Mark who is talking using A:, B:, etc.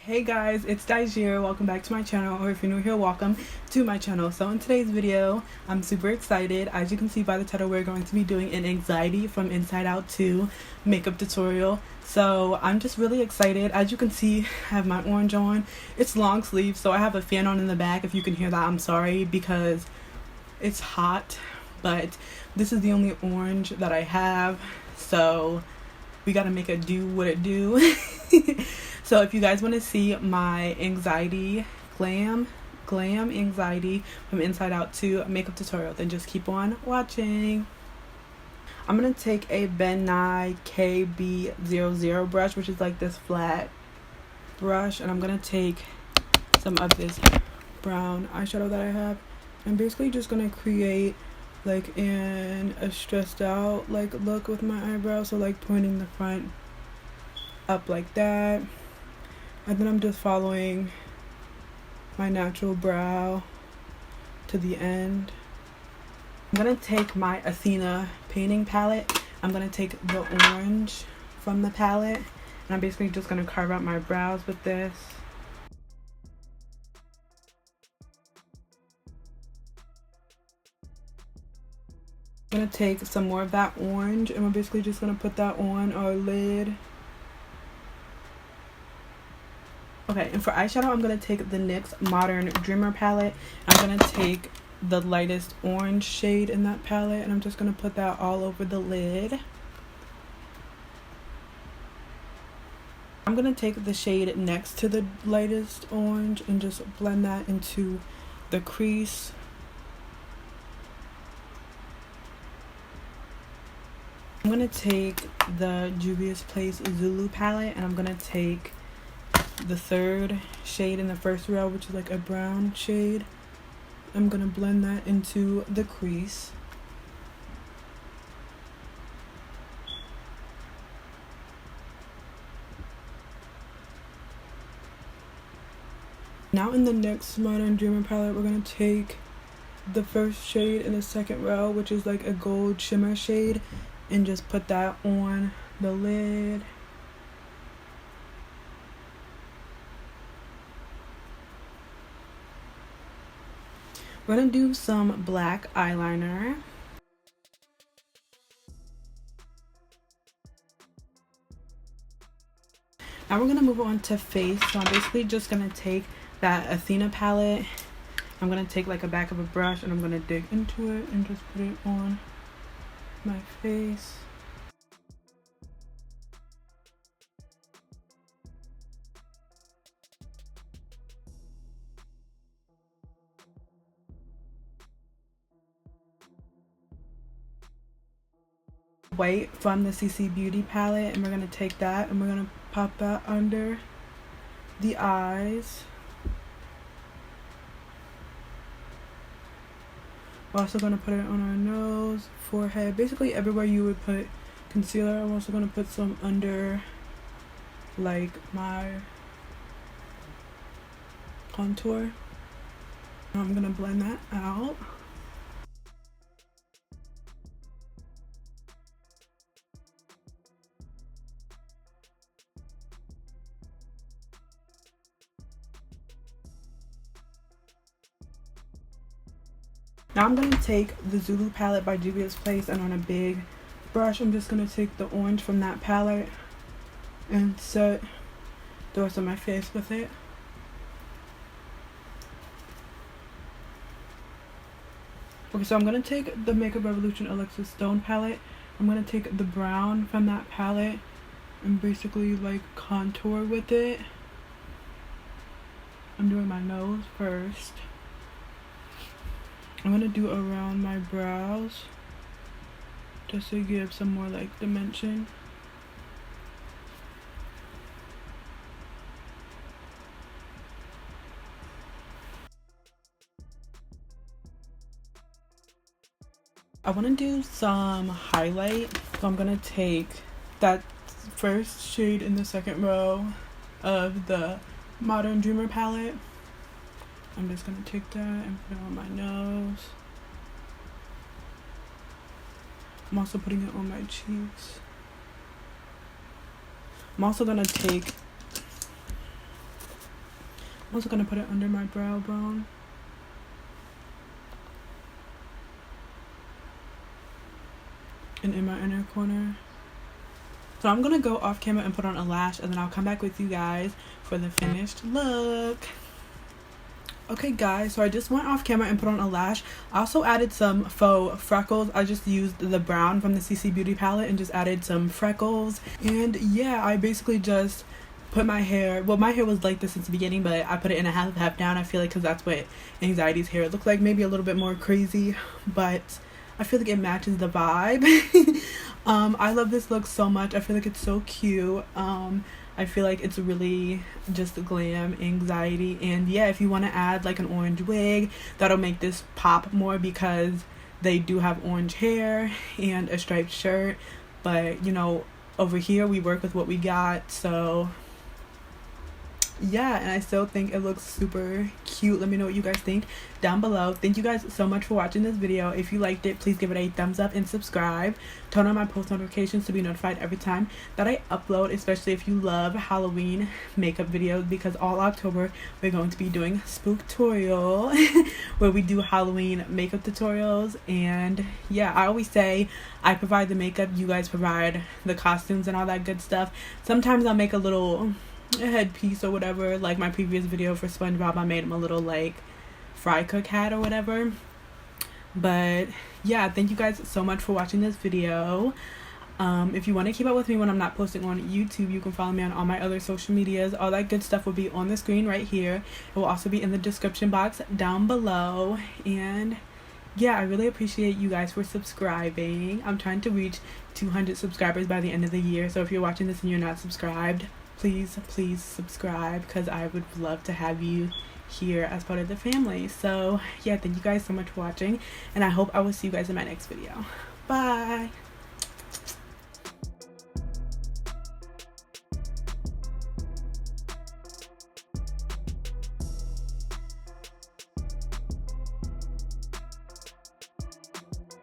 A: Hey guys, it's Daijir. Welcome back to my channel, or if you're new here, welcome to my channel. So in today's video, I'm super excited. As you can see by the title, we're going to be doing an Anxiety from Inside Out 2 makeup tutorial. So I'm just really excited. As you can see, I have my orange on. It's long sleeve, so I have a fan on in the back. If you can hear that, I'm sorry because it's hot, but this is the only orange that I have, so we gotta make it do what it do. So if you guys want to see my anxiety glam anxiety from Inside Out 2 makeup tutorial, then just keep on watching. I'm gonna take a Ben Nye KB00 brush, which is like this flat brush, and I'm gonna take some of this brown eyeshadow that I have. I'm basically just gonna create like a stressed out like look with my eyebrows, so like pointing the front up like that, and then I'm just following my natural brow to the end. I'm gonna take my Athena painting palette. I'm gonna take the orange from the palette, and I'm basically just gonna carve out my brows with this. I'm gonna take some more of that orange, and we're basically just gonna put that on our lid. Okay, and for eyeshadow, I'm gonna take the NYX Modern Dreamer palette. I'm gonna take the lightest orange shade in that palette, and I'm just gonna put that all over the lid. I'm gonna take the shade next to the lightest orange and just blend that into the crease. I'm gonna take the Juvia's Place Zulu palette, and I'm gonna take the third shade in the first row, which is like a brown shade. I'm gonna blend that into the crease. Now in the NYX Modern Dreamer palette, we're gonna take the first shade in the second row, which is like a gold shimmer shade, and just put that on the lid. We're gonna do some black eyeliner. Now we're gonna move on to face. So I'm basically just gonna take that Athena palette. I'm gonna take like a back of a brush, and I'm gonna dig into it and just put it on my face. White from the CC Beauty palette, and we're gonna take that and we're gonna pop that under the eyes. We're also gonna put it on our nose, forehead, basically everywhere you would put concealer. I'm also gonna put some under like my contour. I'm gonna blend that out. Now I'm going to take the Zulu palette by Juvia's Place, and on a big brush, I'm just going to take the orange from that palette and set the rest of my face with it. Okay, so I'm going to take the Makeup Revolution Alexis Stone palette. I'm going to take the brown from that palette and basically like contour with it. I'm doing my nose first. I'm gonna do around my brows just to give some more like dimension. I want to do some highlight, so I'm gonna take that first shade in the second row of the Modern Dreamer palette. I'm just gonna take that and put it on my nose. I'm also putting it on my cheeks. I'm also gonna take I'm also gonna put it under my brow bone. And in my inner corner. So I'm gonna go off camera and put on a lash, and then I'll come back with you guys for the finished look. Okay guys, so I just went off camera and put on a lash. I also added some faux freckles. I just used the brown from the CC Beauty palette and just added some freckles. And yeah, I basically just put my hair, well, my hair was like this since the beginning, but I put it in a half down. I feel like because that's what Anxiety's hair looks like, maybe a little bit more crazy, but I feel like it matches the vibe. I love this look so much. I feel like it's so cute. I feel like it's really just glam Anxiety. And yeah, if you want to add like an orange wig, that'll make this pop more because they do have orange hair and a striped shirt. But you know, over here we work with what we got. So yeah, and I still think it looks super cute. Let me know what you guys think down below. Thank you guys so much for watching this video. If you liked it, please give it a thumbs up and subscribe. Turn on my post notifications to be notified every time that I upload, especially if you love Halloween makeup videos, because all October we're going to be doing Spooktorial where we do Halloween makeup tutorials. And yeah, I always say I provide the makeup, you guys provide the costumes and all that good stuff. Sometimes I'll make a little headpiece or whatever, like my previous video for SpongeBob, I made him a little like fry cook hat or whatever. But yeah, thank you guys so much for watching this video. If you want to keep up with me when I'm not posting on YouTube, you can follow me on all my other social medias. All that good stuff will be on the screen right here. It will also be in the description box down below. And yeah, I really appreciate you guys for subscribing. I'm trying to reach 200 subscribers by the end of the year, so if you're watching this and you're not subscribed, please subscribe, because I would love to have you here as part of the family. So yeah, thank you guys so much for watching, and I hope I will see you guys in my next video. Bye.